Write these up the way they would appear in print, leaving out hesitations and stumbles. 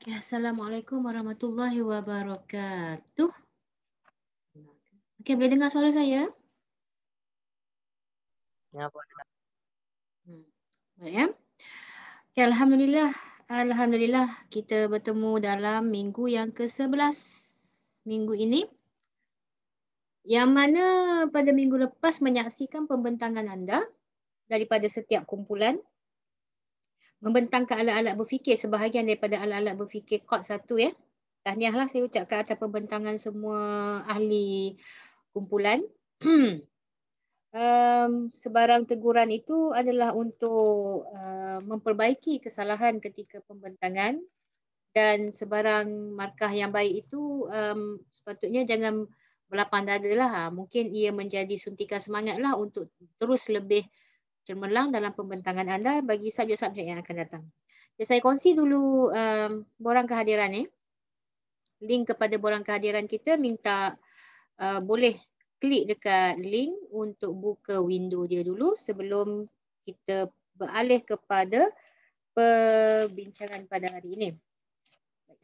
Assalamualaikum warahmatullahi wabarakatuh. Okey, boleh dengar suara saya? Ya, boleh. Baik ya. Okay, Alhamdulillah kita bertemu dalam minggu yang ke-11 minggu ini. Yang mana pada minggu lepas menyaksikan pembentangan anda daripada setiap kumpulan. Membentangkan alat-alat berfikir, sebahagian daripada alat-alat berfikir Kod 1 ya. Tahniahlah saya ucapkan atas pembentangan semua ahli kumpulan. Sebarang teguran itu adalah untuk memperbaiki kesalahan ketika pembentangan, dan sebarang markah yang baik itu sepatutnya jangan berlapang dada lah. Mungkin ia menjadi suntikan semangat lah untuk terus lebih cemerlang dalam pembentangan anda bagi subjek-subjek yang akan datang. Jadi saya kongsi dulu borang kehadiran ni. Link kepada borang kehadiran kita, minta boleh klik dekat link untuk buka window dia dulu sebelum kita beralih kepada perbincangan pada hari ini.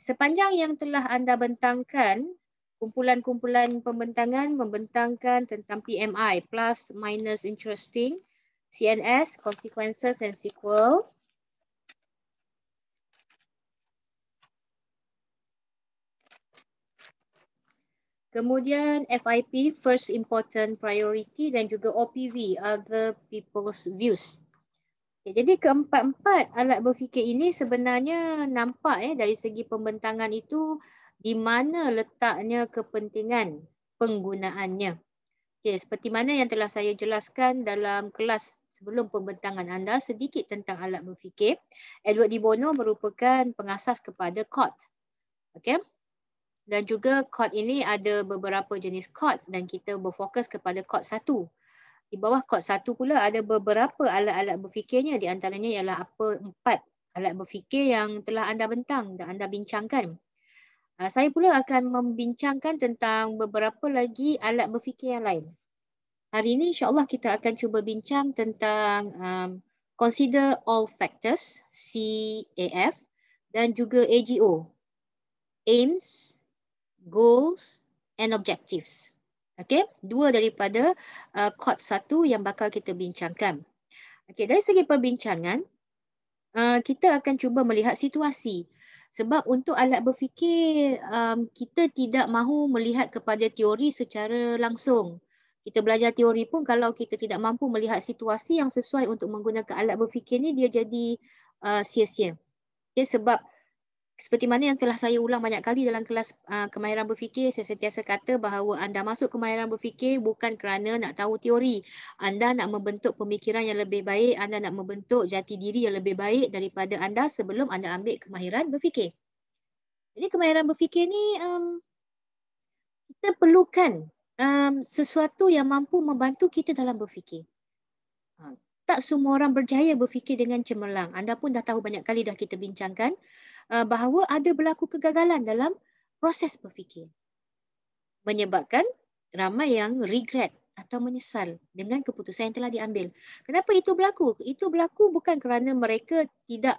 Sepanjang yang telah anda bentangkan, kumpulan-kumpulan pembentangan membentangkan tentang PMI, plus, minus, interesting, CNS, consequences and sequel. Kemudian FIP, first important priority, dan juga OPV, other people's views. Jadi keempat-empat alat berfikir ini sebenarnya nampak dari segi pembentangan itu di mana letaknya kepentingan penggunaannya. Seperti mana yang telah saya jelaskan dalam kelas sebelum pembentangan anda sedikit tentang alat berfikir. Edward de Bono merupakan pengasas kepada Kod. Dan juga Kod ini ada beberapa jenis Kod dan kita berfokus kepada Kod 1. Di bawah Kod 1 pula ada beberapa alat-alat berfikirnya, di antaranya ialah apa 4 alat berfikir yang telah anda bentang dan anda bincangkan. Saya pula akan membincangkan tentang beberapa lagi alat berfikir yang lain. Hari ini insyaAllah kita akan cuba bincang tentang consider all factors, CAF, dan juga AGO, aims, goals and objectives. Dua daripada Kod 1 yang bakal kita bincangkan. Dari segi perbincangan, kita akan cuba melihat situasi. Sebab untuk alat berfikir, kita tidak mahu melihat kepada teori secara langsung. Kita belajar teori pun kalau kita tidak mampu melihat situasi yang sesuai untuk menggunakan alat berfikir ni, dia jadi sia-sia. Sebab seperti mana yang telah saya ulang banyak kali dalam kelas kemahiran berfikir, saya sentiasa kata bahawa anda masuk kemahiran berfikir bukan kerana nak tahu teori. Anda nak membentuk pemikiran yang lebih baik, anda nak membentuk jati diri yang lebih baik daripada anda sebelum anda ambil kemahiran berfikir. Jadi kemahiran berfikir ni kita perlukan sesuatu yang mampu membantu kita dalam berfikir. Tak semua orang berjaya berfikir dengan cemerlang. Anda pun dah tahu banyak kali dah kita bincangkan bahawa ada berlaku kegagalan dalam proses berfikir. Menyebabkan ramai yang regret atau menyesal dengan keputusan yang telah diambil. Kenapa itu berlaku? Itu berlaku bukan kerana mereka tidak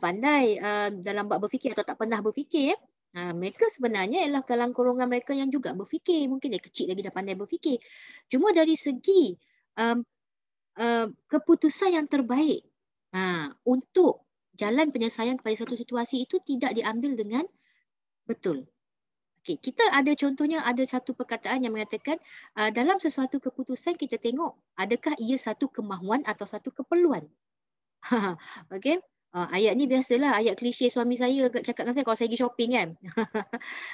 pandai dalam bab berfikir atau tak pernah berfikir. Mereka sebenarnya ialah dalam golongan mereka yang juga berfikir. Mungkin dia kecil lagi dah pandai berfikir. Cuma dari segi keputusan yang terbaik untuk jalan penyelesaian kepada satu situasi itu tidak diambil dengan betul. Kita ada contohnya, ada satu perkataan yang mengatakan dalam sesuatu keputusan kita tengok adakah ia satu kemahuan atau satu keperluan. Ayat ni biasalah, ayat klise suami saya cakap dengan saya kalau saya pergi shopping kan.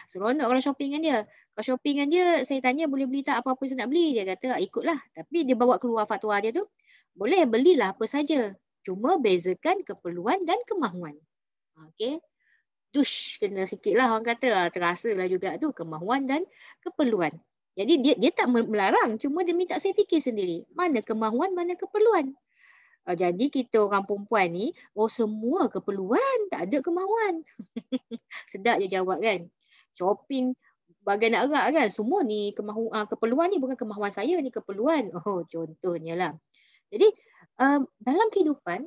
Seronok orang shopping dengan dia. Kalau shopping dengan dia, saya tanya boleh beli tak apa-apa saya nak beli. Dia kata ikutlah. Tapi dia bawa keluar fatwa dia tu, boleh belilah apa saja. Cuma bezakan keperluan dan kemahuan. Dush, kena sikit lah orang kata. Terasa lah juga tu kemahuan dan keperluan. Jadi dia tak melarang, cuma dia minta saya fikir sendiri. Mana kemahuan, mana keperluan. Jadi kita orang perempuan ni, semua keperluan, tak ada kemahuan. Sedap je jawab kan. Shopping, bagai nak erat kan. Semua ni keperluan ni bukan kemahuan saya, ni keperluan. Contohnya lah. Jadi dalam kehidupan,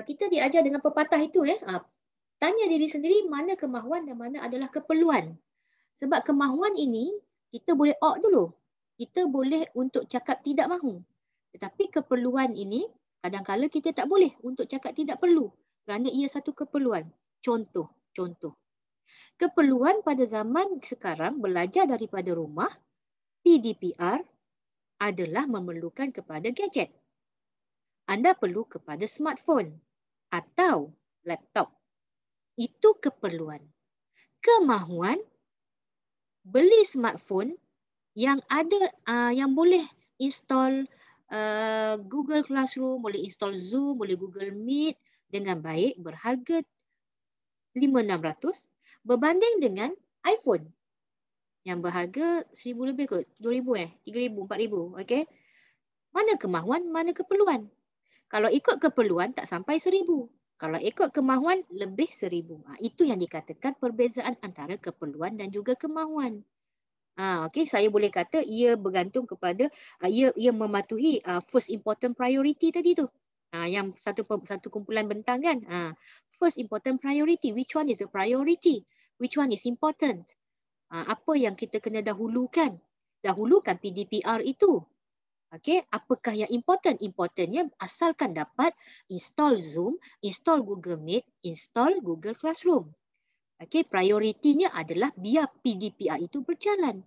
kita diajar dengan pepatah itu tanya diri sendiri mana kemahuan dan mana adalah keperluan. Sebab kemahuan ini kita boleh opt dulu. Kita boleh untuk cakap tidak mahu. Tetapi keperluan ini kadang-kadang kita tak boleh untuk cakap tidak perlu kerana ia satu keperluan. Contoh. Keperluan pada zaman sekarang belajar daripada rumah, PDPR adalah memerlukan kepada gadget. Anda perlu kepada smartphone atau laptop. Itu keperluan. Kemahuan, beli smartphone yang ada yang boleh install Google Classroom, boleh install Zoom, boleh Google Meet dengan baik, berharga 5,600 berbanding dengan iPhone yang berharga 1,000 lebih kot, 2,000 3,000, 4,000, okey. Mana kemahuan, mana keperluan? Kalau ikut keperluan tak sampai 1,000. Kalau ikut kemahuan lebih 1,000. Itu yang dikatakan perbezaan antara keperluan dan juga kemahuan. Okey, saya boleh kata ia bergantung kepada ia mematuhi first important priority tadi tu. Yang satu kumpulan bentang kan. First important priority, which one is the priority? Which one is important? Apa yang kita kena dahulukan? Dahulukan PDPR itu. Okey, apakah yang important? Importantnya asalkan dapat install Zoom, install Google Meet, install Google Classroom. Okey, prioritinya adalah biar PDPR itu berjalan.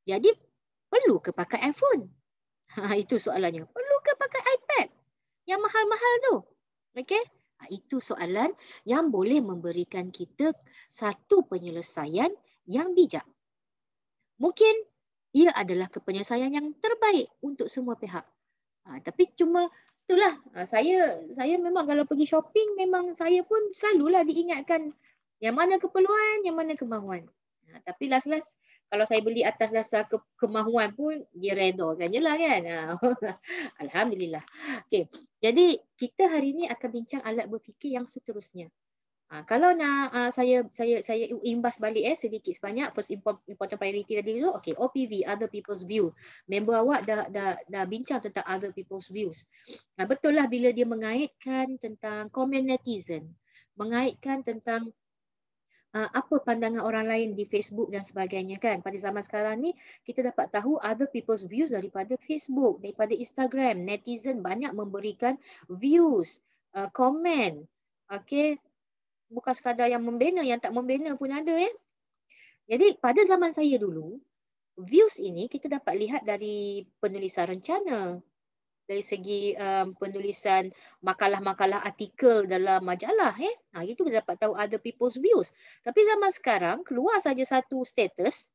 Jadi perlu ke pakai iPhone? Itu soalannya. Perlu ke pakai iPad? Yang mahal-mahal tu. Okey? Itu soalan yang boleh memberikan kita satu penyelesaian yang bijak. Mungkin ia adalah penyelesaian yang terbaik untuk semua pihak. Tapi cuma itulah, saya memang kalau pergi shopping memang saya pun selalulah diingatkan yang mana keperluan, yang mana kemahuan. Tapi last kalau saya beli atas dasar kemahuan pun dia redakan je lah kan. Alhamdulillah. Okay. Jadi kita hari ini akan bincang alat berfikir yang seterusnya. Kalau nak saya imbas balik sedikit sebanyak first important priority tadi tu, okey, OPV, other people's view. Member awak dah bincang tentang other people's views. Betul lah bila dia mengaitkan tentang komen netizen, mengaitkan tentang apa pandangan orang lain di Facebook dan sebagainya kan. Pada zaman sekarang ni kita dapat tahu other people's views daripada Facebook, daripada Instagram. Netizen banyak memberikan views, komen. Okey, bukan sekadar yang membina, yang tak membina pun ada ya. Jadi pada zaman saya dulu, views ini kita dapat lihat dari penulisan rencana, dari segi penulisan makalah-makalah artikel dalam majalah itu kita dapat tahu other people's views. Tapi zaman sekarang keluar saja satu status,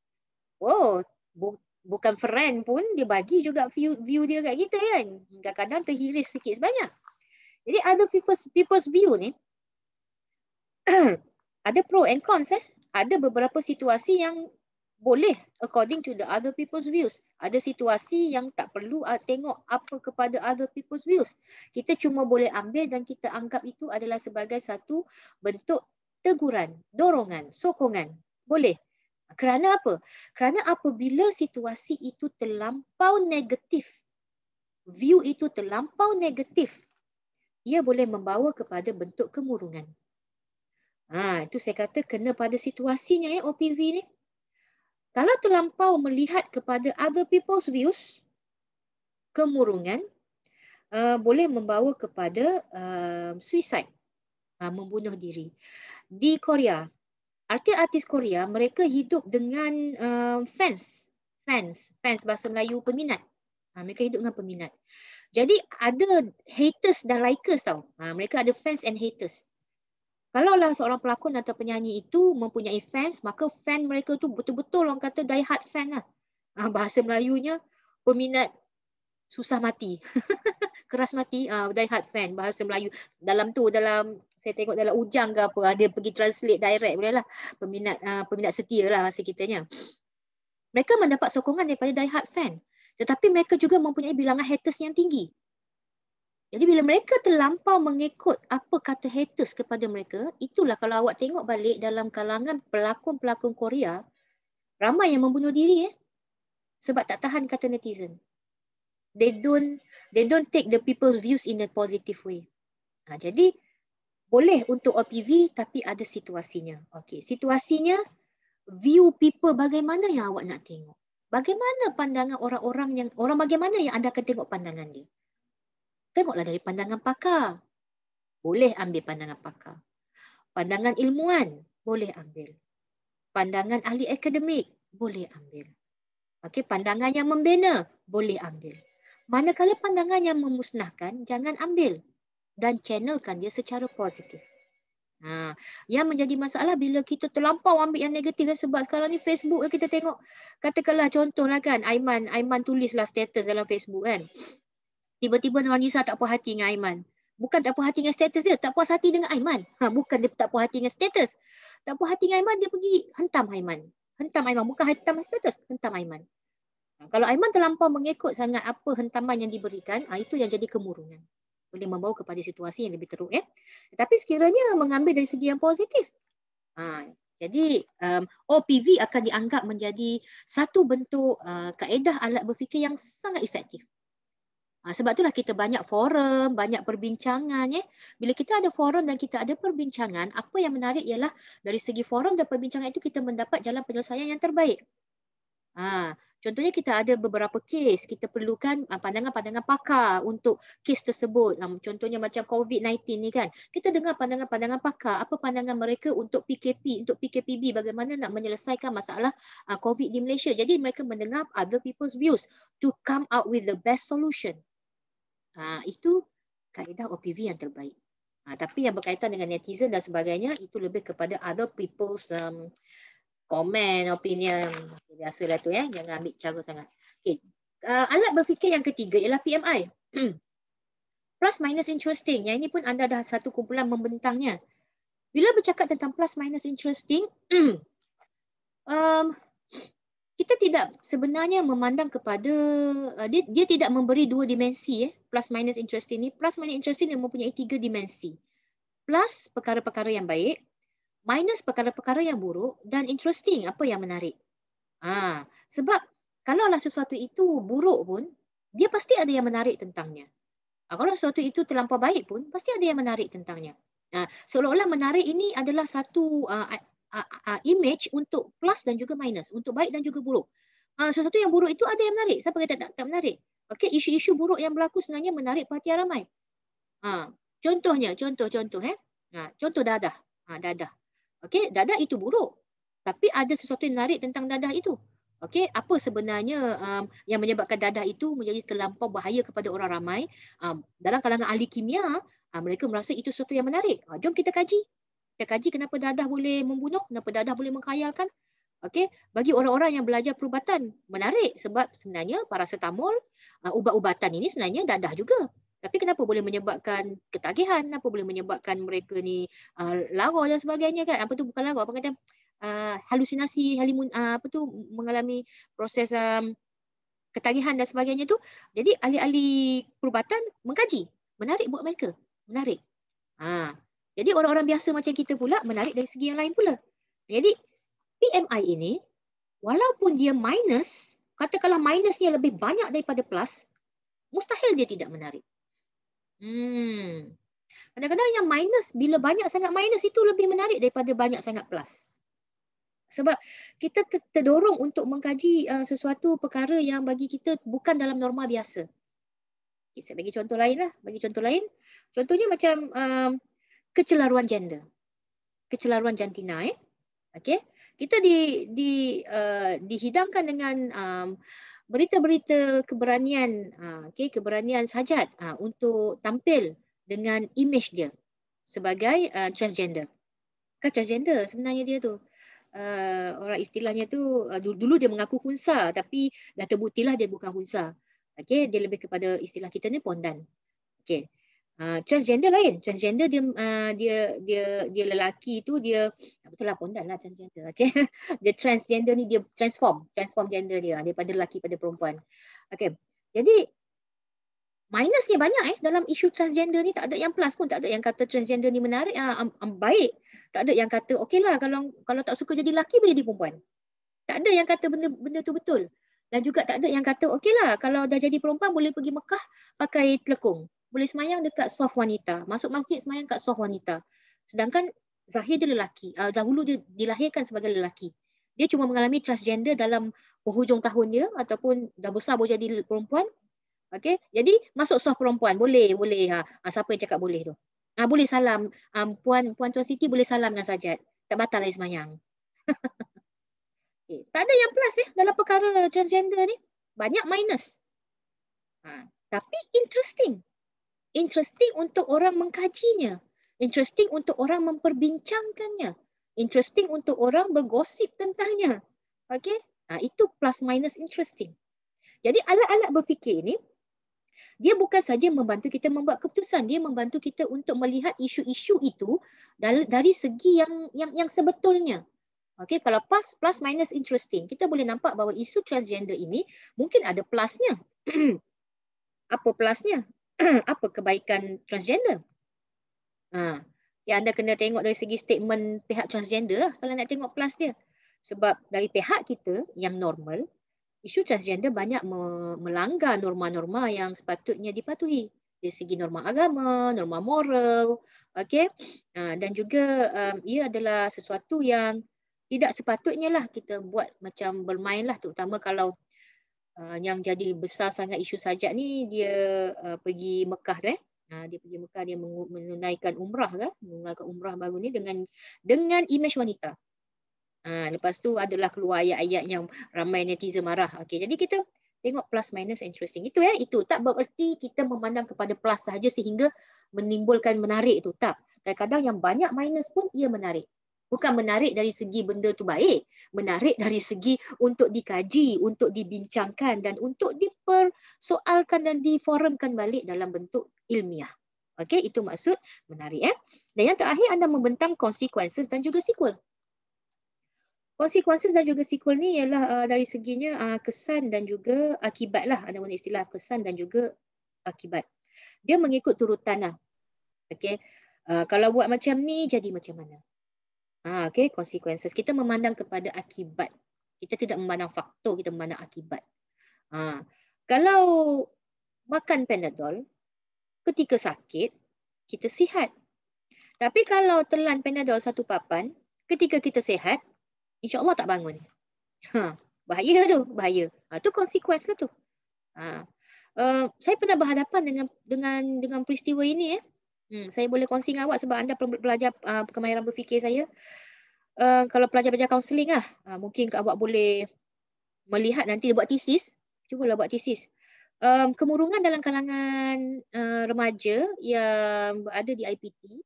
bukan friend pun dia bagi juga view dia kat kita kan. Kadang-kadang terhiris sikit sebanyak. Jadi other people's view ni ada pro and cons. Ada beberapa situasi yang boleh according to the other people's views. Ada situasi yang tak perlu tengok apa kepada other people's views. Kita cuma boleh ambil dan kita anggap itu adalah sebagai satu bentuk teguran, dorongan, sokongan. Boleh. Kerana apa? Kerana apabila situasi itu terlampau negatif, view itu terlampau negatif, ia boleh membawa kepada bentuk kemurungan. Itu saya kata kena pada situasinya OPV ni. Kalau terlampau melihat kepada other people's views, kemurungan boleh membawa kepada suicide, membunuh diri. Di Korea, artis-artis Korea, mereka hidup dengan fans bahasa Melayu peminat. Mereka hidup dengan peminat. Jadi ada haters dan likers tau. Mereka ada fans and haters. Kalaulah seorang pelakon atau penyanyi itu mempunyai fans, maka fan mereka tu betul-betul orang kata die hard fan lah. Bahasa Melayunya peminat susah mati. Keras mati, die hard fan bahasa Melayu. Dalam saya tengok dalam Ujang ke apa, dia pergi translate direct boleh lah. Peminat setia lah bahasa kitanya. Mereka mendapat sokongan daripada die hard fan. Tetapi mereka juga mempunyai bilangan haters yang tinggi. Jadi bila mereka terlampau mengikut apa kata haters kepada mereka, itulah kalau awak tengok balik dalam kalangan pelakon-pelakon Korea, ramai yang membunuh diri sebab tak tahan kata netizen. They don't take the people's views in a positive way. Jadi Boleh untuk OPV tapi ada situasinya. Okey, situasinya view people bagaimana yang awak nak tengok. Bagaimana pandangan orang-orang yang bagaimana yang anda akan tengok pandangan dia. Tengoklah dari pandangan pakar. Boleh ambil pandangan pakar. Pandangan ilmuwan boleh ambil. Pandangan ahli akademik boleh ambil. Okey, pandangan yang membina boleh ambil. Manakala pandangan yang memusnahkan jangan ambil dan channelkan dia secara positif. Yang menjadi masalah bila kita terlampau ambil yang negatif sebab sekarang ni Facebook kita tengok, katakanlah contohlah kan Aiman tulislah status dalam Facebook kan. Tiba-tiba Nisa tak puas hati dengan Aiman. Bukan tak puas hati dengan status dia, tak puas hati dengan Aiman. Bukan dia tak puas hati dengan status. Tak puas hati dengan Aiman, dia pergi hentam Aiman. Hentam Aiman, bukan hentam status, hentam Aiman. Kalau Aiman terlampau mengikut sangat apa hentaman yang diberikan, itu yang jadi kemurungan. Boleh membawa kepada situasi yang lebih teruk. Tapi sekiranya mengambil dari segi yang positif. Jadi OPV akan dianggap menjadi satu bentuk kaedah alat berfikir yang sangat efektif. Sebab itulah kita banyak forum, banyak perbincangan. Bila kita ada forum dan kita ada perbincangan, apa yang menarik ialah dari segi forum dan perbincangan itu kita mendapat jalan penyelesaian yang terbaik. Contohnya kita ada beberapa kes, kita perlukan pandangan-pandangan pakar untuk kes tersebut. Contohnya macam COVID-19 ni kan, kita dengar pandangan-pandangan pakar, apa pandangan mereka untuk PKP, untuk PKPB, bagaimana nak menyelesaikan masalah COVID di Malaysia. Jadi mereka mendengar other people's views to come out with the best solution. Itu kaedah OPV yang terbaik. Tapi yang berkaitan dengan netizen dan sebagainya, itu lebih kepada other people's komen, opinion. Biasalah tu jangan ambil cara sangat. Okay. Alat berfikir yang ketiga ialah PMI. Plus minus interesting. Yang ini pun anda dah satu kumpulan membentangnya. Bila bercakap tentang plus minus interesting, kita tidak sebenarnya memandang kepada, dia tidak memberi dua dimensi. Plus minus interesting ni. Plus minus interesting yang mempunyai 3 dimensi. Plus perkara-perkara yang baik, minus perkara-perkara yang buruk, dan interesting apa yang menarik. Sebab kalaulah sesuatu itu buruk pun, dia pasti ada yang menarik tentangnya. Kalau sesuatu itu terlampau baik pun, pasti ada yang menarik tentangnya. Seolah-olah menarik ini adalah satu image untuk plus dan juga minus, untuk baik dan juga buruk. Sesuatu yang buruk itu ada yang menarik. Siapa kata tak menarik? Okey, isu-isu buruk yang berlaku sebenarnya menarik perhatian ramai. Contohnya, contoh dadah. Dadah. Okey, dadah itu buruk. Tapi ada sesuatu yang menarik tentang dadah itu. Okey, apa sebenarnya yang menyebabkan dadah itu menjadi terlampau bahaya kepada orang ramai? Dalam kalangan ahli kimia, mereka merasa itu sesuatu yang menarik. Jom kita kaji. Kita kaji kenapa dadah boleh membunuh, kenapa dadah boleh mengkhayalkan. Okey, bagi orang-orang yang belajar perubatan, menarik sebab sebenarnya paracetamol, ubat-ubatan ini sebenarnya dadah juga. Tapi kenapa boleh menyebabkan ketagihan, kenapa boleh menyebabkan mereka ni lara dan sebagainya kan? Apa tu bukan lara, apa kata halusinasi, mengalami proses ketagihan dan sebagainya tu. Jadi ahli-ahli perubatan mengkaji. Menarik buat mereka. Menarik. Jadi orang-orang biasa macam kita pula menarik dari segi yang lain pula. Jadi PMI ini walaupun dia minus, katakanlah minusnya lebih banyak daripada plus, mustahil dia tidak menarik. Kadang-kadang yang minus, bila banyak sangat minus itu lebih menarik daripada banyak sangat plus. Sebab kita terdorong untuk mengkaji sesuatu perkara yang bagi kita bukan dalam norma biasa. Okay, saya bagi contoh lain lah. Contohnya macam kecelaruan gender. Kecelaruan jantina. Okay. Kita dihidangkan dengan berita-berita keberanian, keberanian sajat untuk tampil dengan image dia sebagai transgender. Kan transgender sebenarnya dia tu. Orang istilahnya tu dulu dia mengaku hunsa tapi dah terbuktilah dia bukan hunsa. Okey, dia lebih kepada istilah kita ni pondan. Okey. Transgender lain. Transgender dia lelaki tu dia betul lah pondan lah transgender. Okey. Dia transgender ni dia transform gender dia daripada lelaki pada perempuan. Okey. Jadi minusnya banyak dalam isu transgender ni, tak ada yang plus pun, tak ada yang kata transgender ni menarik, baik. Tak ada yang kata okeylah kalau tak suka jadi lelaki boleh jadi perempuan. Tak ada yang kata benda tu betul. Dan juga tak ada yang kata okeylah kalau dah jadi perempuan boleh pergi Mekah pakai telekung. boleh semayang dekat soft wanita. Masuk masjid semayang kat soft wanita. Sedangkan zahir dia lelaki. Dahulu dia dilahirkan sebagai lelaki. Dia cuma mengalami transgender dalam penghujung tahun dia ataupun dah besar boleh jadi perempuan. Okey, jadi masuk soft perempuan boleh. Siapa yang cakap boleh tu? Boleh salam. Puan Tuan Siti boleh salam dengan Sajat. Tak batal lagi semayang. Tak ada yang plus dalam perkara transgender ni. Banyak minus. Tapi interesting. Interesting untuk orang mengkajinya. Interesting untuk orang memperbincangkannya. Interesting untuk orang bergosip tentangnya. Okey? Itu plus minus interesting. Jadi alat-alat berfikir ini, dia bukan saja membantu kita membuat keputusan, dia membantu kita untuk melihat isu-isu itu dari segi yang sebetulnya. Okey, kalau plus minus interesting, kita boleh nampak bahawa isu transgender ini mungkin ada plusnya. Apa plusnya? Apa kebaikan transgender? Anda kena tengok dari segi statement pihak transgender lah, kalau nak tengok plus dia. Sebab dari pihak kita yang normal, isu transgender banyak melanggar norma-norma yang sepatutnya dipatuhi. Dari segi norma agama, norma moral, okey. Dan juga ia adalah sesuatu yang tidak sepatutnya lah kita buat macam bermain lah, terutama kalau yang jadi besar sangat isu Sajat ni dia pergi Mekah tu dia pergi Mekah, dia menunaikan umrah menunaikan umrah baru ni dengan imej wanita. Lepas tu adalah keluar ayat-ayat yang ramai netizen marah. Okey, jadi kita tengok plus minus interesting. Itu tak bererti kita memandang kepada plus sahaja sehingga menimbulkan menarik tu. Tak. Kadang-kadang yang banyak minus pun ia menarik. Bukan menarik dari segi benda tu baik. Menarik dari segi untuk dikaji, untuk dibincangkan dan untuk dipersoalkan dan diforumkan balik dalam bentuk ilmiah. Okey, itu maksud menarik. Dan yang terakhir, anda membentang consequences dan juga sequel. Consequences dan juga sequel ni ialah dari seginya kesan dan juga akibat lah. Ada guna istilah kesan dan juga akibat. Dia mengikut turutan lah. Okay. Kalau buat macam ni, jadi macam mana? Okay, consequences. Kita memandang kepada akibat. Kita tidak memandang faktor, kita memandang akibat. Kalau makan Panadol, ketika sakit, kita sihat. Tapi kalau telan Panadol satu papan, ketika kita sihat, InsyaAllah tak bangun. Bahaya tu, bahaya. Tu konsekuensi tu. Saya pernah berhadapan dengan peristiwa ini. Saya boleh kongsi dengan awak sebab anda pelajar kemahiran berfikir saya. Kalau pelajar-pelajar kaunseling lah, mungkin awak boleh melihat nanti buat tesis. Cubalah buat tesis. Kemurungan dalam kalangan remaja yang berada di IPT.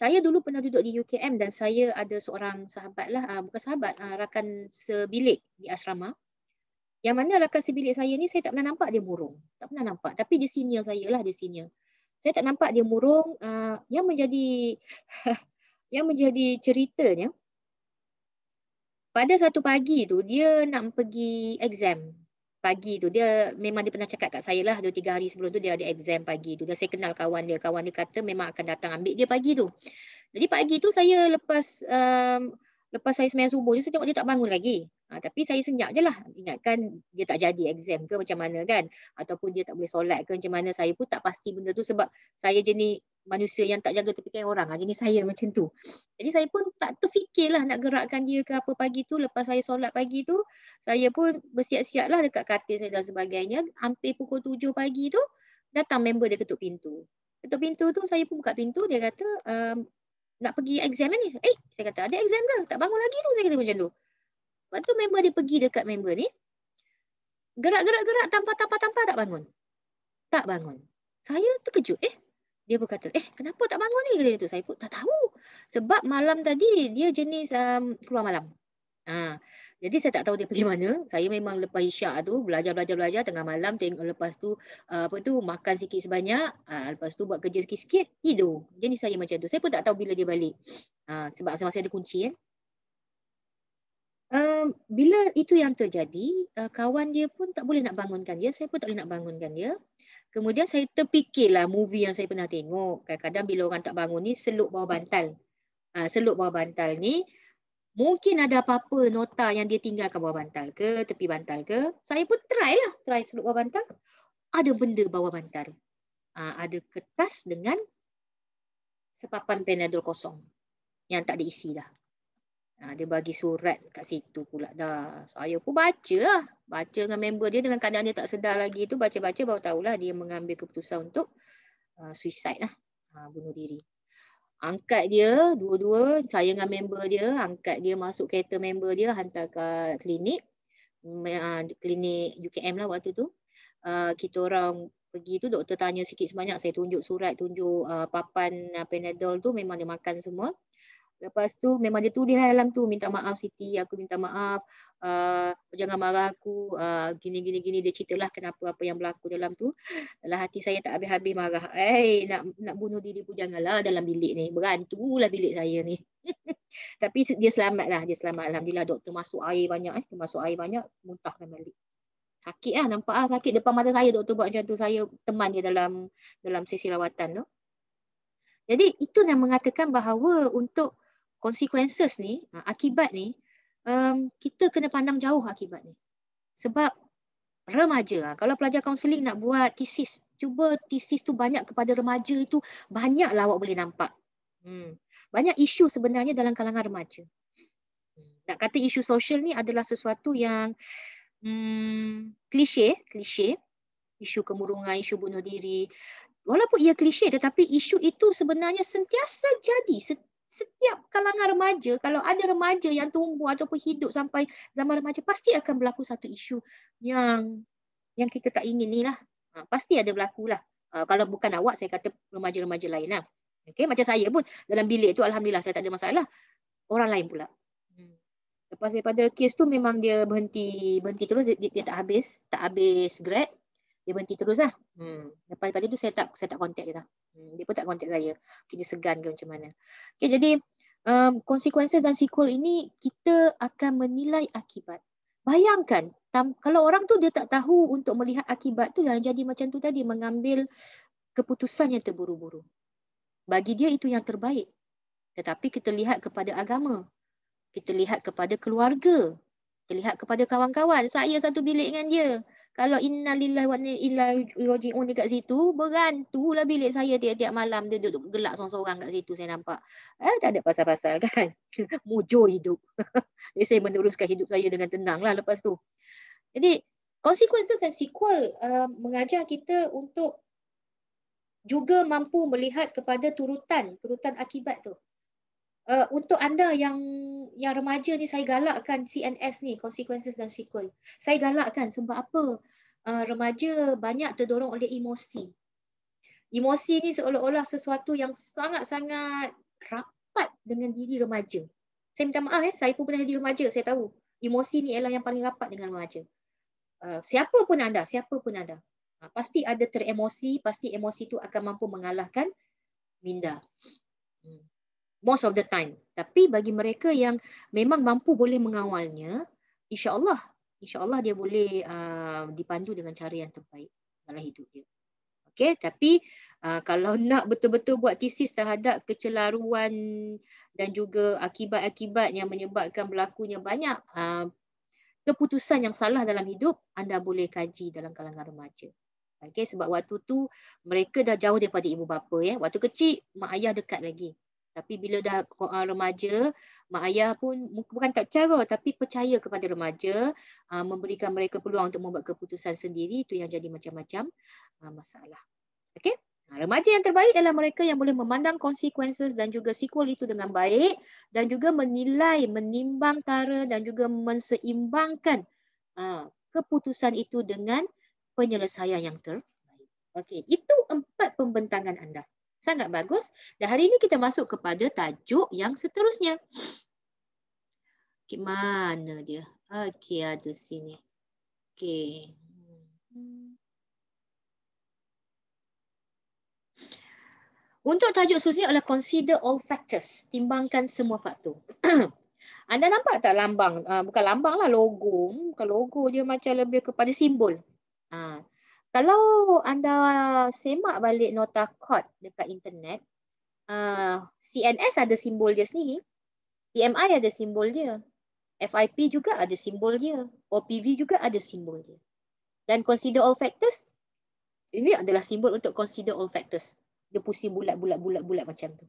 Saya dulu pernah duduk di UKM dan saya ada seorang sahabat lah, bukan sahabat, rakan sebilik di asrama. Yang mana rakan sebilik saya ni saya tak pernah nampak dia murung. Tak pernah nampak. Tapi dia senior saya lah, dia senior. Saya tak nampak dia murung. Yang menjadi ceritanya, pada satu pagi tu dia nak pergi exam. Pagi tu dia pernah cakap kat saya lah 2-3 hari sebelum tu dia ada exam pagi tu. Dan saya kenal kawan dia kata memang akan datang ambil dia pagi tu. Jadi pagi tu saya lepas saya sembahyang subuh je saya tengok dia tak bangun lagi. Tapi saya senyap je lah. Ingatkan dia tak jadi exam ke macam mana kan. Ataupun dia tak boleh solat ke macam mana. Saya pun tak pasti benda tu sebab saya jenis manusia yang tak jaga tepikan orang. Jenis saya macam tu. Jadi saya pun tak terfikirlah nak gerakkan dia ke apa pagi tu. Lepas saya solat pagi tu, saya pun bersiap-siap lah dekat katil saya dan sebagainya. Hampir pukul 7 pagi tu, datang member dia ketuk pintu. Ketuk pintu tu saya pun buka pintu. Dia kata, nak pergi exam ni. Saya kata, ada exam ke? Tak bangun lagi tu. Saya kata macam tu. Lepas tu member dia pergi dekat member ni. Gerak, tanpa tak bangun. Tak bangun. Saya terkejut. Dia pun kata, kenapa tak bangun ni? Kata dia tu. Saya pun tak tahu. Sebab malam tadi dia jenis keluar malam. Jadi saya tak tahu dia pergi mana. Saya memang lepas isyak tu belajar tengah malam, tengok lepas tu makan sikit sebanyak, lepas tu buat kerja sikit-sikit, tidur. Jadi saya macam tu. Saya pun tak tahu bila dia balik. Sebab masing-masing ada kunci kan. Bila itu yang terjadi, kawan dia pun tak boleh nak bangunkan dia, saya pun tak boleh nak bangunkan dia. Kemudian saya terfikirlah movie yang saya pernah tengok. Kadang-kadang bila orang tak bangun ni seluk bawah bantal. Seluk bawah bantal ni mungkin ada apa-apa nota yang dia tinggalkan bawah bantal ke, tepi bantal ke. Saya pun try seluk bawah bantal. Ada benda bawah bantal. ada kertas dengan sepapan Panadol kosong yang tak ada isi dah. Dia bagi surat kat situ pula dah. Saya pun baca lah. Baca dengan member dia dengan keadaan dia tak sedar lagi tu. Baca-baca baru tahulah dia mengambil keputusan untuk suicide lah. Bunuh diri. Angkat dia, dua-dua, saya dengan member dia, angkat dia masuk kereta member dia, hantar ke klinik. Klinik UKM lah waktu tu. Kita orang pergi tu, doktor tanya sikit sebanyak, saya tunjuk surat, tunjuk papan Panadol tu, memang dia makan semua. Lepas tu memang dia tulis dalam tu, minta maaf Siti, aku minta maaf, jangan marah aku, gini dia ceritalah kenapa apa yang berlaku dalam tu. Dalam hati saya tak habis-habis marah. Nak bunuh diri pun janganlah dalam bilik ni, berantulah bilik saya ni. Tapi dia selamat lah, alhamdulillah. Doktor masuk air banyak, muntahkan balik. Sakit lah, nampak lah sakit depan mata saya. Doktor buat macam tu, saya teman dia dalam sesi rawatan tu. Jadi itu yang mengatakan bahawa untuk consequences ni, akibat ni, kita kena pandang jauh akibat ni. Sebab remaja, kalau pelajar kaunseling nak buat tesis, cuba tesis tu banyak kepada remaja itu, banyaklah awak boleh nampak. Banyak isu sebenarnya dalam kalangan remaja. Nak kata isu sosial ni adalah sesuatu yang klise, isu kemurungan, isu bunuh diri. Walaupun ia klise, tetapi isu itu sebenarnya sentiasa jadi. Setiap kalangan remaja, kalau ada remaja yang tumbuh ataupun hidup sampai zaman remaja, pasti akan berlaku satu isu yang kita tak ingin ni lah. Pasti ada berlaku lah. Kalau bukan awak, saya kata remaja-remaja lain lah. Okay? Macam saya pun, dalam bilik tu alhamdulillah saya tak ada masalah. Orang lain pula. Lepas daripada kes tu memang dia berhenti terus, dia tak habis grad. Dia berhenti terus lah. Lepas daripada tu saya tak contact dia dah. Dia pun tak contact saya. Dia segan ke macam mana. Okay, jadi consequences dan sequel ini kita akan menilai akibat. Bayangkan kalau orang tu dia tak tahu untuk melihat akibat tu, yang jadi macam tu tadi, mengambil keputusan yang terburu-buru. Bagi dia itu yang terbaik. Tetapi kita lihat kepada agama. Kita lihat kepada keluarga. Kita lihat kepada kawan-kawan. Saya satu bilik dengan dia. Kalau innalillahi wa inna ilaihi raji'un dekat situ, berantulah bilik saya tiap-tiap malam. Dia duduk gelak seorang-seorang kat situ, saya nampak. Tak ada pasal-pasal kan. Mujur hidup. Jadi saya meneruskan hidup saya dengan tenang lah lepas tu. Jadi, consequences and sequel mengajar kita untuk juga mampu melihat kepada turutan akibat tu. Untuk anda yang remaja ni, saya galakkan CNS ni, consequences dan sequel. Saya galakkan sebab apa? Remaja banyak terdorong oleh emosi. Emosi ni seolah-olah sesuatu yang sangat-sangat rapat dengan diri remaja. Saya minta maaf, saya pun pernah jadi remaja, saya tahu. Emosi ni ialah yang paling rapat dengan remaja. Siapa pun anda. Pasti ada teremosi, pasti emosi tu akan mampu mengalahkan minda. Most of the time. Tapi bagi mereka yang memang mampu boleh mengawalnya, insya-Allah dia boleh dipandu dengan cara yang terbaik dalam hidup dia. Okey, tapi kalau nak betul-betul buat tesis terhadap kecelaruan dan juga akibat-akibat yang menyebabkan berlakunya banyak keputusan yang salah dalam hidup, anda boleh kaji dalam kalangan remaja. Okey, sebab waktu tu mereka dah jauh daripada ibu bapa ya. Waktu kecil mak ayah dekat lagi. Tapi bila dah remaja, mak ayah pun bukan tak cara tapi percaya kepada remaja, memberikan mereka peluang untuk membuat keputusan sendiri. Itu yang jadi macam-macam masalah. Okey? Remaja yang terbaik adalah mereka yang boleh memandang consequences dan juga sequel itu dengan baik dan juga menilai, menimbang tara dan juga menseimbangkan keputusan itu dengan penyelesaian yang terbaik. Okey, itu 4 pembentangan anda. Sangat bagus. Dan hari ini kita masuk kepada tajuk yang seterusnya. Okay, mana dia? Okey, ada sini. Okey. Untuk tajuk seterusnya adalah consider all factors. Timbangkan semua faktor. Anda nampak tak lambang? Bukan lambang lah, logo. Bukan logo, dia macam lebih kepada simbol. Kalau anda semak balik nota kod dekat internet, CNS ada simbol dia sendiri, PMI ada simbol dia, FIP juga ada simbol dia, OPV juga ada simbol dia. Dan consider all factors, Ini adalah simbol untuk consider all factors. Dia pusing bulat macam tu.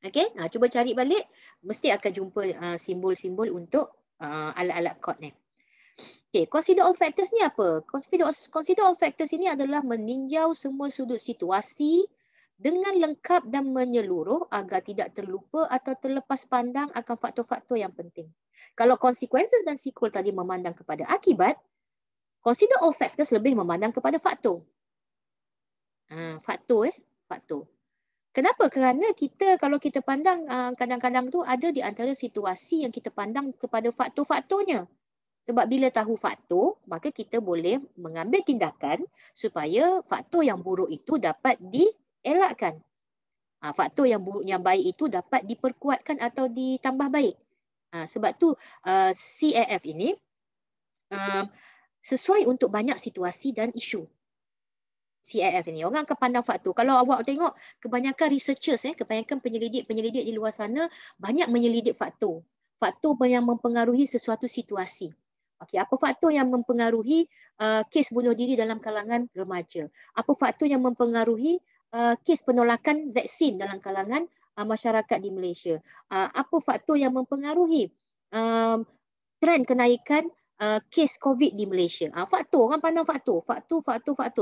Okey, cuba cari balik, mesti akan jumpa simbol-simbol untuk alat-alat chord ni. Okey, consider all factors ni apa? Consider all factors ini adalah meninjau semua sudut situasi dengan lengkap dan menyeluruh agar tidak terlupa atau terlepas pandang akan faktor-faktor yang penting. Kalau consequences dan sequel tadi memandang kepada akibat, consider all factors lebih memandang kepada faktor. Faktor. Kenapa? Kerana kalau kita pandang kadang-kadang tu ada di antara situasi yang kita pandang kepada faktor-faktornya. Sebab bila tahu faktor, maka kita boleh mengambil tindakan supaya faktor yang buruk itu dapat dielakkan. Faktor yang baik itu dapat diperkuatkan atau ditambah baik. Sebab tu CAF ini sesuai untuk banyak situasi dan isu. CAF ini. Orang akan pandang faktor. Kalau awak tengok kebanyakan researchers, kebanyakan penyelidik di luar sana banyak menyelidik faktor. Faktor yang mempengaruhi sesuatu situasi. Okey, apa faktor yang mempengaruhi kes bunuh diri dalam kalangan remaja? Apa faktor yang mempengaruhi kes penolakan vaksin dalam kalangan masyarakat di Malaysia? Apa faktor yang mempengaruhi trend kenaikan kes COVID di Malaysia? Faktor, orang pandang faktor.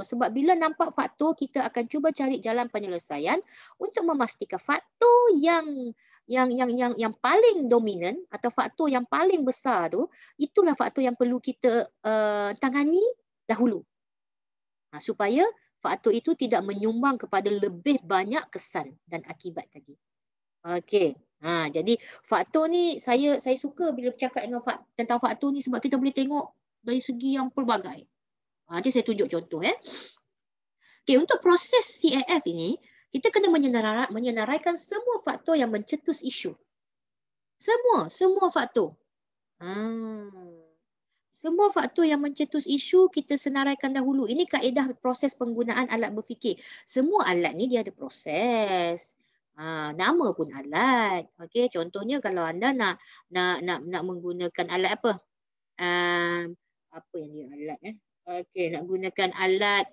Sebab bila nampak faktor, kita akan cuba cari jalan penyelesaian untuk memastikan faktor yang paling dominan atau faktor yang paling besar tu, itulah faktor yang perlu kita tangani dahulu. Supaya faktor itu tidak menyumbang kepada lebih banyak kesan dan akibat tadi. Okey. Jadi faktor ni saya suka bila bercakap tentang faktor ni sebab kita boleh tengok dari segi yang pelbagai. Nanti saya tunjuk contoh. Okey, untuk proses CAF ini, kita kena menyenaraikan semua faktor yang mencetus isu. Semua faktor. Semua faktor yang mencetus isu kita senaraikan dahulu. Ini kaedah proses penggunaan alat berfikir. Semua alat ni dia ada proses. Nama pun alat. Okey, contohnya kalau anda nak menggunakan alat apa? Apa yang dia alat Okey, nak gunakan alat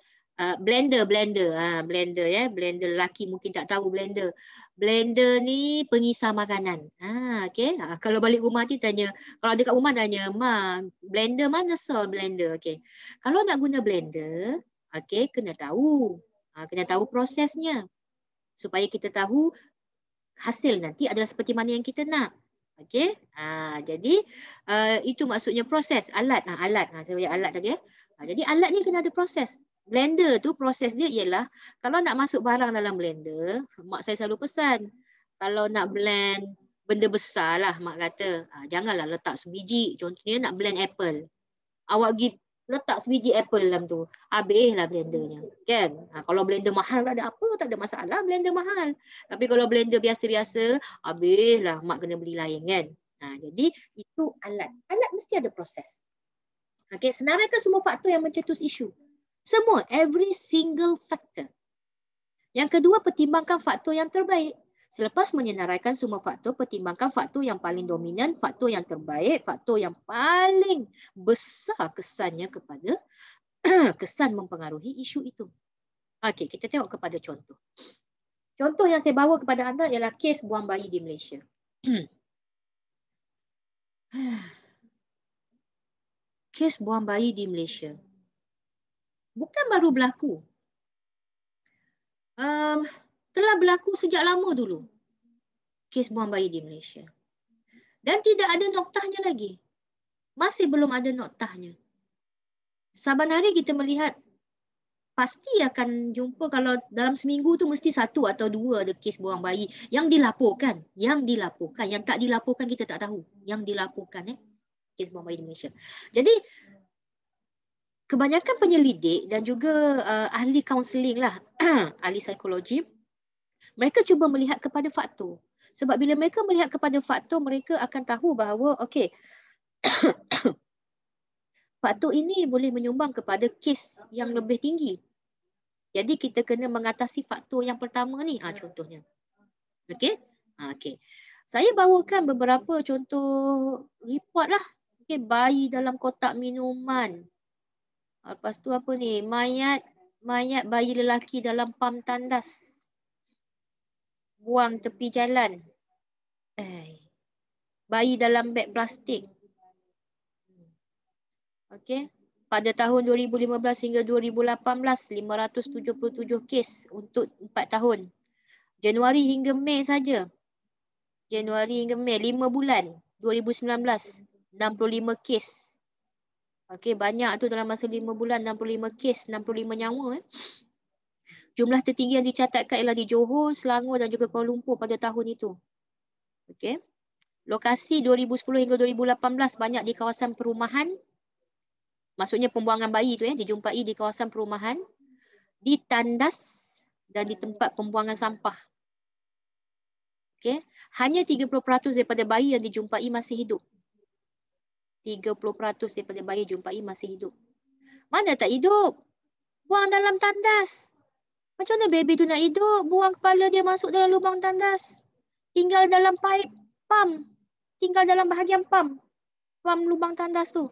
blender. Blender lelaki mungkin tak tahu blender. Blender ni pengisar makanan. Okey. Kalau balik rumah nanti tanya, kalau dekat rumah tanya, "Ma, blender mana sol blender?" Okey. Kalau nak guna blender, okey, kena tahu. Kena tahu prosesnya. Supaya kita tahu hasil nanti adalah seperti mana yang kita nak. Okey. Jadi itu maksudnya proses alat. Saya bagi alat tadi jadi alat ni kena ada proses. Blender tu proses dia ialah kalau nak masuk barang dalam blender, mak saya selalu pesan, kalau nak blend benda besar lah mak kata, janganlah letak sebiji. Contohnya nak blend apple. Awak pergi letak sebiji apple dalam tu, habislah blendernya, kan? Kalau blender mahal tak ada apa, tak ada masalah blender mahal. Tapi kalau blender biasa-biasa, habislah mak kena beli lain, kan? Jadi itu alat. Alat mesti ada proses. Okey, senaraikan semua faktor yang mencetus isu. Semua, every single factor. Yang kedua, pertimbangkan faktor yang terbaik. Selepas menyenaraikan semua faktor, pertimbangkan faktor yang paling dominan, faktor yang terbaik, faktor yang paling besar kesannya kepada kesan mempengaruhi isu itu. Okey, kita tengok kepada contoh. Contoh yang saya bawa kepada anda ialah kes buang bayi di Malaysia. Kes buang bayi di Malaysia. Bukan baru berlaku. Telah berlaku sejak lama dulu. Kes buang bayi di Malaysia. Dan tidak ada noktahnya lagi. Masih belum ada noktahnya. Saban hari kita melihat, pasti akan jumpa kalau dalam seminggu tu mesti satu atau dua ada kes buang bayi yang dilaporkan. Yang tak dilaporkan kita tak tahu. Yang dilaporkan kes buang bayi di Malaysia. Jadi, kebanyakan penyelidik dan juga ahli kaunseling lah, ahli psikologi, mereka cuba melihat kepada faktor. Sebab bila mereka melihat kepada faktor, mereka akan tahu bahawa, okey, faktor ini boleh menyumbang kepada kes yang lebih tinggi. Jadi kita kena mengatasi faktor yang pertama ni, contohnya. Okey? Okey. Saya bawakan beberapa contoh report lah. Okey, bayi dalam kotak minuman. Lepas tu apa ni? Mayat mayat bayi lelaki dalam pam tandas. Buang tepi jalan. Bayi dalam beg plastik. Okey. Pada tahun 2015 hingga 2018, 577 kes untuk 4 tahun. Januari hingga Mei saja. Januari hingga Mei, 5 bulan. 2019, 65 kes. Okey, banyak tu dalam masa 5 bulan, 65 kes, 65 nyawa. Jumlah tertinggi yang dicatatkan ialah di Johor, Selangor dan juga Kuala Lumpur pada tahun itu. Okey. Lokasi 2010 hingga 2018 banyak di kawasan perumahan. Maksudnya pembuangan bayi tu dijumpai di kawasan perumahan, di tandas dan di tempat pembuangan sampah. Okey, hanya 30% daripada bayi yang dijumpai masih hidup. 30% daripada bayi jumpai masih hidup. Mana tak hidup? Buang dalam tandas. Macam mana baby tu nak hidup? Buang kepala dia masuk dalam lubang tandas. Tinggal dalam paip pam. Tinggal dalam bahagian pam. Pam lubang tandas tu.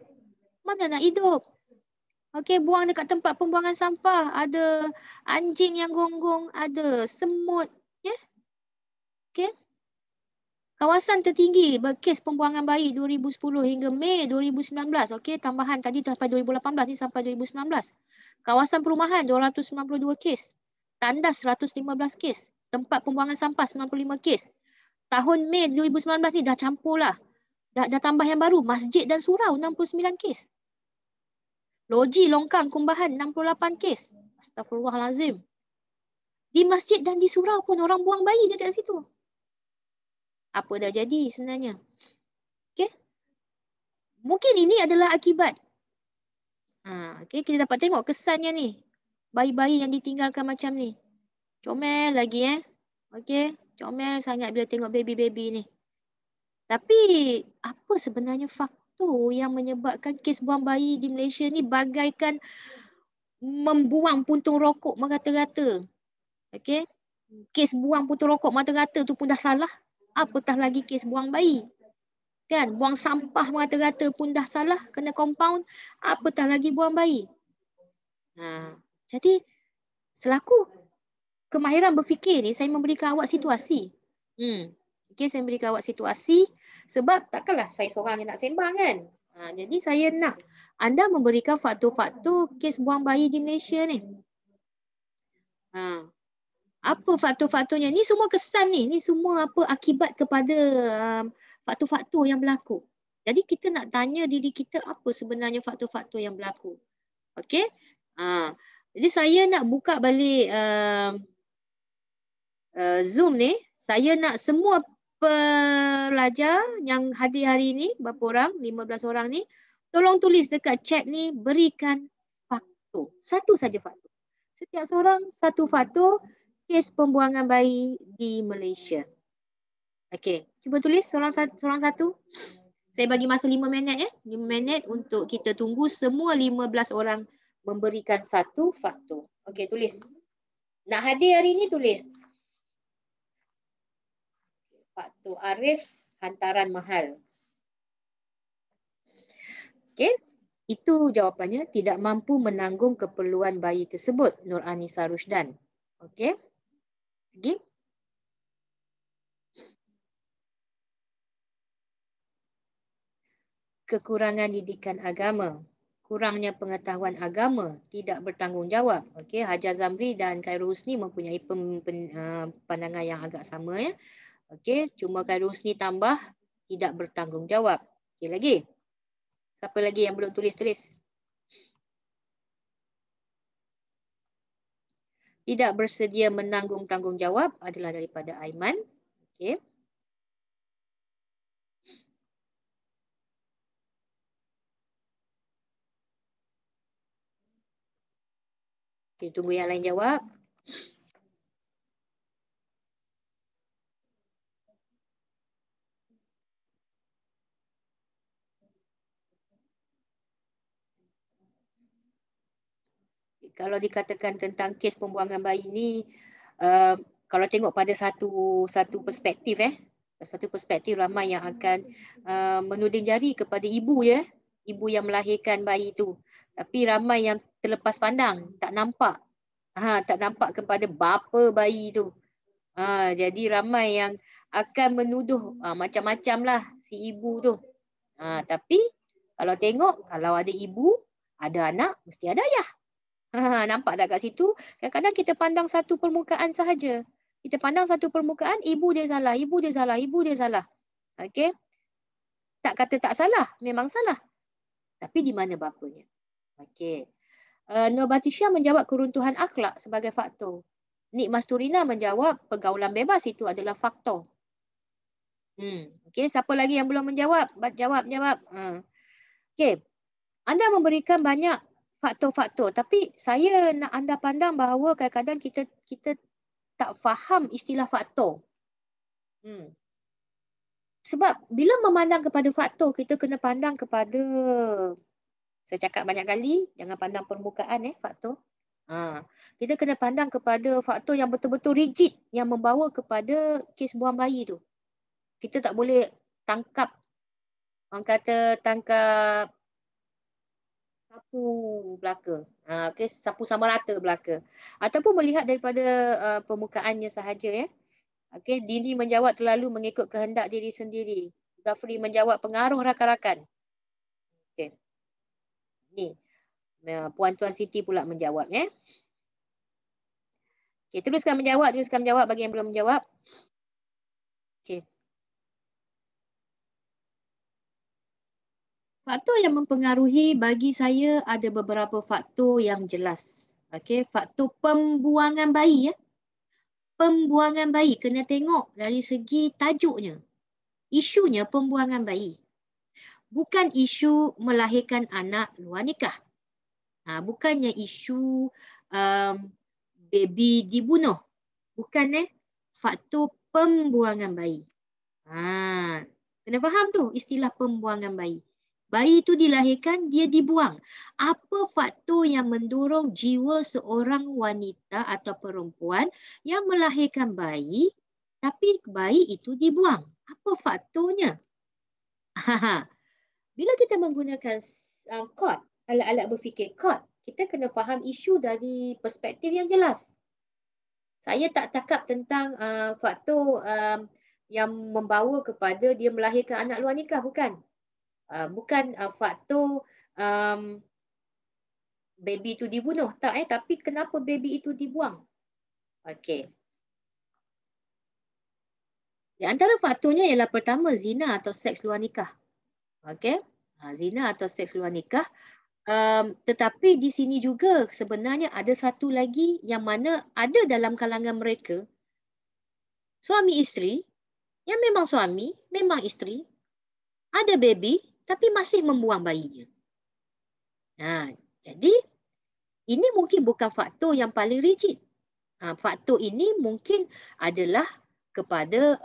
Mana nak hidup? Okey, buang dekat tempat pembuangan sampah. Ada anjing yang gonggong, ada semut. Ya? Okey. Kawasan tertinggi kes pembuangan bayi 2010 hingga Mei 2019. Okey, tambahan tadi sampai 2018 ni sampai 2019. Kawasan perumahan 292 kes. Tandas 115 kes. Tempat pembuangan sampah 95 kes. Tahun Mei 2019 ni dah campur lah. Dah tambah yang baru. Masjid dan surau 69 kes. Loji, longkang, kumbahan 68 kes. Astaghfirullahalazim. Di masjid dan di surau pun orang buang bayi dekat situ. Apa dah jadi sebenarnya? Okey. Mungkin ini adalah akibat. Okey, kita dapat tengok kesannya ni. Bayi-bayi yang ditinggalkan macam ni. Comel lagi Okey, comel sangat bila tengok baby-baby ni. Tapi apa sebenarnya faktor yang menyebabkan kes buang bayi di Malaysia ni bagaikan membuang puntung rokok merata-rata? Okey. Kes buang puntung rokok merata-rata tu pun dah salah. Apatah lagi kes buang bayi. Kan, buang sampah merata-rata pun dah salah, kena compound. Apatah lagi buang bayi. Jadi selaku kemahiran berfikir ni, saya memberikan awak situasi. Okey, saya memberikan awak situasi sebab takkanlah saya seorang yang nak sembang kan. Jadi saya nak anda memberikan faktor-faktor kes buang bayi di Malaysia ni. Apa faktor-faktornya? Ni semua kesan ni. Ni semua apa akibat kepada faktor-faktor yang berlaku. Jadi kita nak tanya diri kita apa sebenarnya faktor-faktor yang berlaku. Okey? Jadi saya nak buka balik Zoom ni. Saya nak semua pelajar yang hadir hari ni, berapa orang? 15 orang ni. Tolong tulis dekat chat ni, berikan faktor. Satu saja faktor. Setiap seorang satu faktor kes pembuangan bayi di Malaysia. Okey, cuba tulis seorang satu. Saya bagi masa 5 minit 5 minit untuk kita tunggu semua 15 orang memberikan satu faktor. Okey, tulis. Nak hadir hari ni tulis. Faktor Arif hantaran mahal. Okey, itu jawapannya, tidak mampu menanggung keperluan bayi tersebut, Nur Anisa Rusdan. Okey. Lagi? Kekurangan didikan agama, kurangnya pengetahuan agama, tidak bertanggungjawab. Okey, Hajar Zamri dan Khairul Husni mempunyai pandangan yang agak sama ya. Okey, cuma Khairul Husni tambah tidak bertanggungjawab. Okey, lagi. Siapa lagi yang belum tulis? Tidak bersedia menanggung tanggungjawab adalah daripada Aiman. Okey. Okay, tunggu yang lain jawab. Kalau dikatakan tentang kes pembuangan bayi ni, kalau tengok pada satu perspektif satu perspektif ramai yang akan menuding jari kepada ibu ibu yang melahirkan bayi tu. Tapi ramai yang terlepas pandang, tak nampak Tak nampak kepada bapa bayi tu. Jadi ramai yang akan menuduh macam-macam lah si ibu tu. Tapi kalau tengok, kalau ada ibu, ada anak, mesti ada ayah. Nampak tak kat situ? Kadang-kadang kita pandang satu permukaan sahaja. Kita pandang satu permukaan, ibu dia salah, ibu dia salah, ibu dia salah. Okey? Tak kata tak salah, memang salah. Tapi di mana bapanya? Okey. Nur Batisha menjawab keruntuhan akhlak sebagai faktor. Nik Masturina menjawab pergaulan bebas itu adalah faktor. Okey, siapa lagi yang belum menjawab? Jawab. Okey. Anda memberikan banyak faktor-faktor, tapi saya nak anda pandang bahawa kadang-kadang kita tak faham istilah faktor. Sebab bila memandang kepada faktor, kita kena pandang kepada, saya cakap banyak kali, jangan pandang permukaan faktor. Kita kena pandang kepada faktor yang betul-betul rigid yang membawa kepada kes buang bayi tu. Kita tak boleh tangkap, orang kata tangkap sapu belaka. Okay, sapu sama rata belaka. Ataupun melihat daripada permukaannya sahaja. Okay, Dini menjawab terlalu mengikut kehendak diri sendiri. Zafri menjawab pengaruh rakan-rakan. Okay. Ni, Puan Tuan Siti pula menjawab. Okay, teruskan menjawab bagi yang belum menjawab. Okay. Faktor yang mempengaruhi bagi saya ada beberapa faktor yang jelas. Okay, faktor pembuangan bayi. Pembuangan bayi kena tengok dari segi tajuknya. Isunya pembuangan bayi. Bukan isu melahirkan anak luar nikah. Bukannya isu baby dibunuh. Bukan faktor pembuangan bayi. Kena faham tu istilah pembuangan bayi. Bayi itu dilahirkan, dia dibuang. Apa faktor yang mendorong jiwa seorang wanita atau perempuan yang melahirkan bayi, tapi bayi itu dibuang? Apa faktornya? Bila kita menggunakan kod, alat-alat berfikir kod, kita kena faham isu dari perspektif yang jelas. Saya tak cakap tentang faktor yang membawa kepada dia melahirkan anak luar nikah, bukan. Bukan faktor baby itu dibunuh, tak tapi kenapa baby itu dibuang. Okey. Di antara faktornya ialah pertama, zina atau seks luar nikah. Okey. Zina atau seks luar nikah. Tetapi di sini juga sebenarnya ada satu lagi yang mana ada dalam kalangan mereka, suami isteri, yang memang suami, memang isteri, ada baby, tapi masih membuang bayinya. Jadi, ini mungkin bukan faktor yang paling rigid. Faktor ini mungkin adalah kepada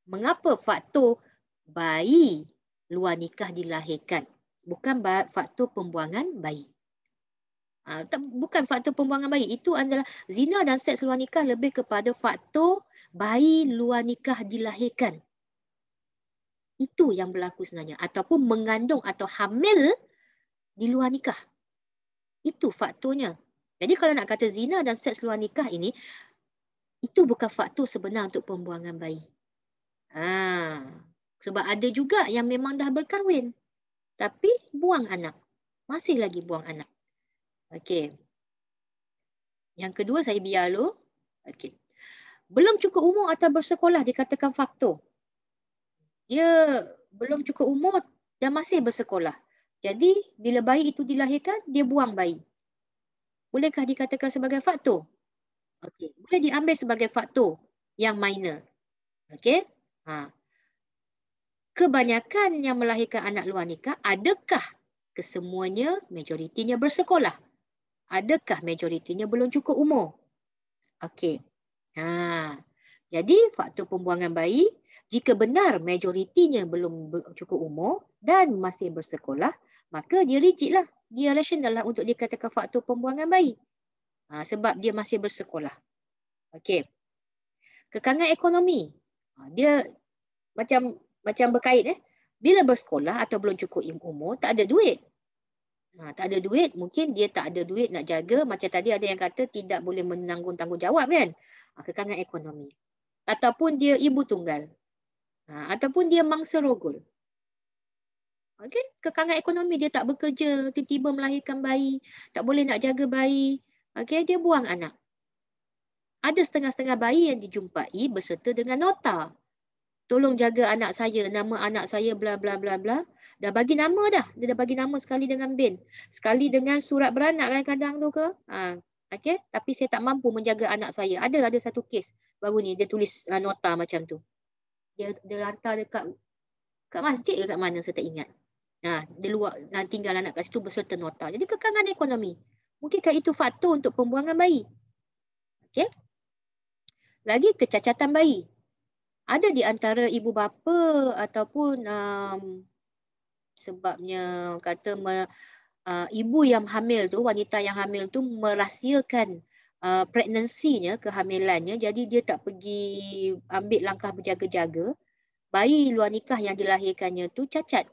mengapa faktor bayi luar nikah dilahirkan. Bukan faktor pembuangan bayi. Bukan faktor pembuangan bayi. Itu adalah zina dan seks luar nikah lebih kepada faktor bayi luar nikah dilahirkan. Itu yang berlaku sebenarnya. Ataupun mengandung atau hamil di luar nikah. Itu faktornya. Jadi kalau nak kata zina dan seks luar nikah ini, itu bukan faktor sebenar untuk pembuangan bayi. Sebab ada juga yang memang dah berkahwin. Tapi buang anak. Masih lagi buang anak. Okey. Yang kedua saya biar dulu. Okey. Belum cukup umur atau bersekolah dikatakan faktor. Dia belum cukup umur dan masih bersekolah. Jadi, bila bayi itu dilahirkan, dia buang bayi. Bolehkah dikatakan sebagai faktor? Okey, boleh diambil sebagai faktor yang minor. Okey? Kebanyakan yang melahirkan anak luar nikah, adakah kesemuanya, majoritinya bersekolah? Adakah majoritinya belum cukup umur? Okey. Jadi, faktor pembuangan bayi, jika benar majoritinya belum cukup umur dan masih bersekolah, maka dia rigid lah. Dia rasional lah untuk dikatakan faktor pembuangan bayi. Sebab dia masih bersekolah. Okey. Kekangan ekonomi. Dia macam berkait. Bila bersekolah atau belum cukup umur, tak ada duit. Tak ada duit, mungkin dia tak ada duit nak jaga. Macam tadi ada yang kata tidak boleh menanggung tanggungjawab kan. Kekangan ekonomi. Ataupun dia ibu tunggal. Ataupun dia mangsa rogol. Okay? Kekangan ekonomi, dia tak bekerja, tiba-tiba melahirkan bayi, tak boleh nak jaga bayi. Okay? Dia buang anak. Ada setengah-setengah bayi yang dijumpai berserta dengan nota. Tolong jaga anak saya, nama anak saya bla bla bla bla. Dah bagi nama dah. Dia dah bagi nama sekali dengan bin. Sekali dengan surat beranak kadang-kadang tu ke. Okay? Tapi saya tak mampu menjaga anak saya. Ada satu kes baru ni, dia tulis nota macam tu. Dia hantar dekat masjid ke kat mana, saya tak ingat. Dia luar tinggal anak kat situ berserta nota. Jadi kekangan ekonomi. Mungkinkah itu faktor untuk pembuangan bayi? Okay? Lagi kecacatan bayi. Ada di antara ibu bapa ataupun sebabnya kata ibu yang hamil tu, wanita yang hamil tu merahsiakan pregnancy-nya, kehamilannya. Jadi dia tak pergi ambil langkah berjaga-jaga. Bayi luar nikah yang dilahirkannya tu cacat.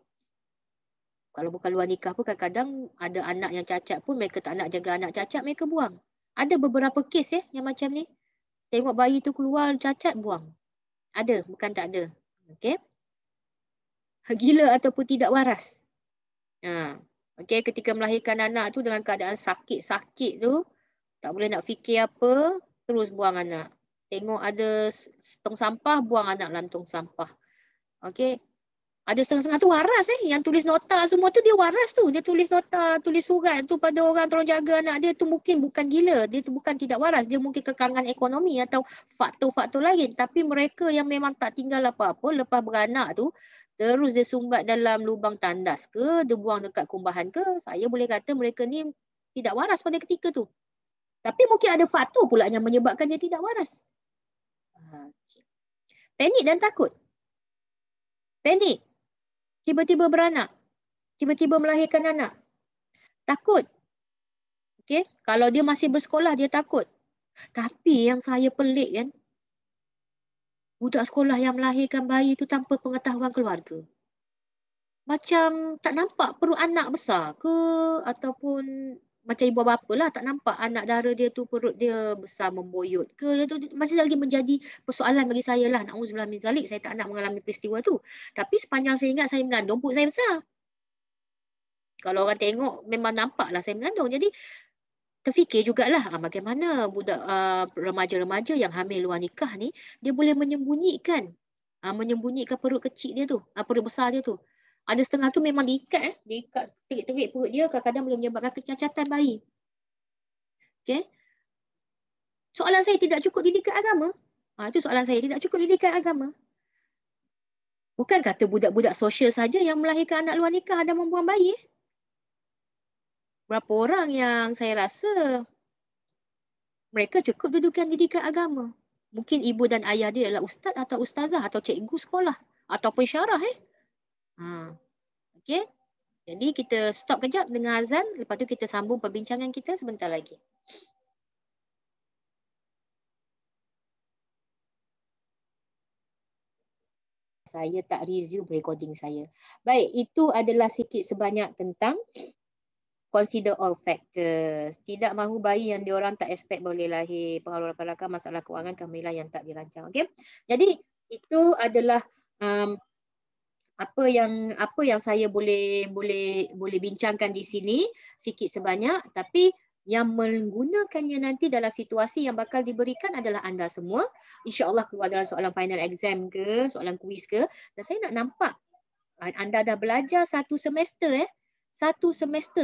Kalau bukan luar nikah pun kadang-kadang ada anak yang cacat pun mereka tak nak jaga anak cacat, mereka buang. Ada beberapa kes yang macam ni. Tengok bayi tu keluar cacat, buang. Ada, bukan tak ada. Okay. Gila ataupun tidak waras. Okay, ketika melahirkan anak tu dengan keadaan sakit-sakit tu, tak boleh nak fikir apa, terus buang anak. Tengok ada tong sampah, buang anak dalam tong sampah. Okay. Ada setengah-setengah tu waras yang tulis nota semua tu, dia waras tu. Dia tulis nota, tulis surat tu pada orang tolong jaga anak dia tu, mungkin bukan gila. Dia tu bukan tidak waras. Dia mungkin kekangan ekonomi atau faktor-faktor lain. Tapi mereka yang memang tak tinggal apa-apa lepas beranak tu, terus dia sumbat dalam lubang tandas ke, dia buang dekat kumbahan ke, saya boleh kata mereka ni tidak waras pada ketika tu. Tapi mungkin ada faktor pula yang menyebabkan dia tidak waras. Panik dan takut. Panik. Tiba-tiba beranak. Tiba-tiba melahirkan anak. Takut. Okay? Kalau dia masih bersekolah, dia takut. Tapi yang saya pelik kan, budak sekolah yang melahirkan bayi tu tanpa pengetahuan keluarga. Macam tak nampak perut anak besar ke, ataupun macam ibu bapa lah, tak nampak anak dara dia tu perut dia besar memboyot ke. Itu masih lagi menjadi persoalan bagi saya lah. Na'udzubillah min zalik, saya tak nak mengalami peristiwa tu. Tapi sepanjang saya ingat saya mengandung, perut saya besar. Kalau orang tengok memang nampaklah saya mengandung. Jadi terfikir jugalah bagaimana budak remaja-remaja yang hamil luar nikah ni, dia boleh menyembunyikan perut kecil dia tu, perut besar dia tu. Ada setengah tu memang diikat terik-terik perut dia, kadang-kadang boleh menyebabkan kecacatan bayi. Okay? Soalan saya, tidak cukup didikan agama. Itu soalan saya, tidak cukup didikan agama. Bukan kata budak-budak sosial saja yang melahirkan anak luar nikah dan membuang bayi. Berapa orang yang saya rasa mereka cukup dudukan didikan agama. Mungkin ibu dan ayah dia adalah ustaz atau ustazah atau cikgu sekolah ataupun syarah. Okay. Jadi kita stop kejap dengan azan. Lepas tu kita sambung perbincangan kita sebentar lagi. Saya tak resume recording saya. Baik, itu adalah sikit sebanyak tentang consider all factors. Tidak mahu bayi yang diorang tak expect boleh lahir. Pengaruh rakan-rakan, masalah kewangan, kehamilan yang tak dirancang. Okay? Jadi itu adalah apa yang saya boleh bincangkan di sini sikit sebanyak. Tapi yang menggunakannya nanti dalam situasi yang bakal diberikan adalah anda semua. InsyaAllah keluar dalam soalan final exam ke, soalan kuis ke. Dan saya nak nampak anda dah belajar satu semester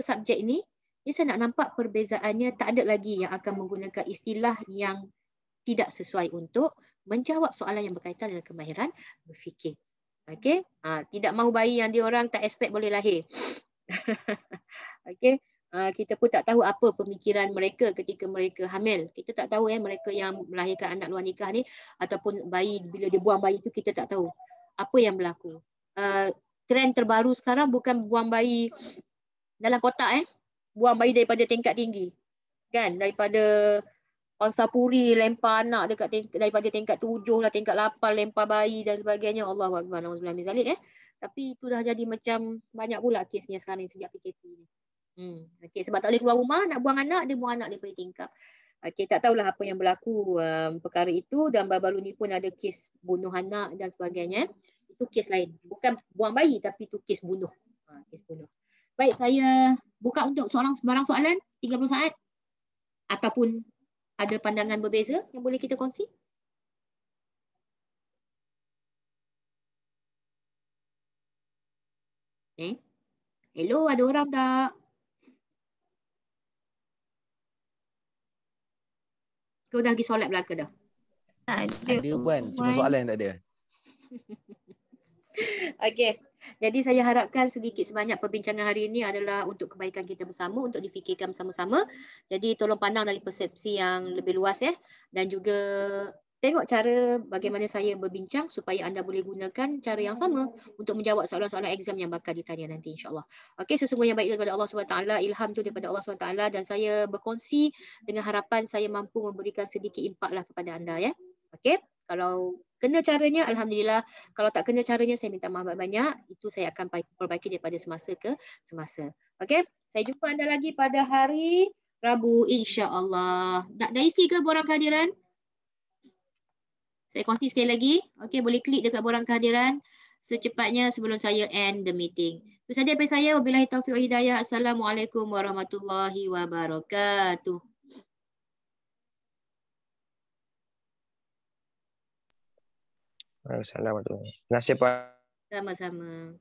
subjek ini. Jadi saya nak nampak perbezaannya. Tak ada lagi yang akan menggunakan istilah yang tidak sesuai untuk menjawab soalan yang berkaitan dengan kemahiran berfikir. Okay? Tidak mahu bayi yang diorang tak expect boleh lahir. Okay? Kita pun tak tahu apa pemikiran mereka ketika mereka hamil. Kita tak tahu mereka yang melahirkan anak luar nikah ni ataupun bayi, bila dia buang bayi tu kita tak tahu apa yang berlaku. Trend terbaru sekarang bukan buang bayi dalam kotak, buang bayi daripada tingkat tinggi. Kan? Daripada Pansapuri lempar anak daripada tingkat 7 lah, tingkat 8 lempar bayi dan sebagainya. Allahuakbar, na'udzubillah min zalik. Tapi itu dah jadi macam banyak pula kesnya sekarang sejak PKP ni. Okey, sebab tak boleh keluar rumah, nak buang anak, dia buang anak daripada tingkap. Okey, tak tahulah apa yang berlaku perkara itu, dan baru-baru ni pun ada kes bunuh anak dan sebagainya. Itu kes lain. Bukan buang bayi, tapi itu kes bunuh. Kes bunuh. Baik, saya buka untuk barang soalan 30 saat. Ataupun ada pandangan berbeza yang boleh kita kongsi? Hello, ada orang tak? Kau dah pergi solat belaka dah? Ada puan, cuma soalan tak ada. Okey. Jadi saya harapkan sedikit sebanyak perbincangan hari ini adalah untuk kebaikan kita bersama, untuk difikirkan bersama-sama. Jadi tolong pandang dari persepsi yang lebih luas ya, dan juga tengok cara bagaimana saya berbincang supaya anda boleh gunakan cara yang sama untuk menjawab soalan-soalan exam yang bakal ditanya nanti, insya-Allah. Okey, sesungguhnya baik daripada Allah SWT, ilham tu daripada Allah SWT, dan saya berkongsi dengan harapan saya mampu memberikan sedikit impak lah kepada anda ya. Okey, kalau kena caranya alhamdulillah, kalau tak kena caranya saya minta maaf banyak. Itu saya akan perbaiki daripada semasa ke semasa. Okey, saya jumpa anda lagi pada hari Rabu, insya-Allah. Dah isi ke borang kehadiran? Saya kongsi sekali lagi. Okey, boleh klik dekat borang kehadiran secepatnya sebelum saya end the meeting. Itu saja daripada saya. Wabillahi taufiq wa hidayah. Assalamualaikum warahmatullahi wabarakatuh. Assalamualaikum. Terima kasih, Pak. Sama-sama.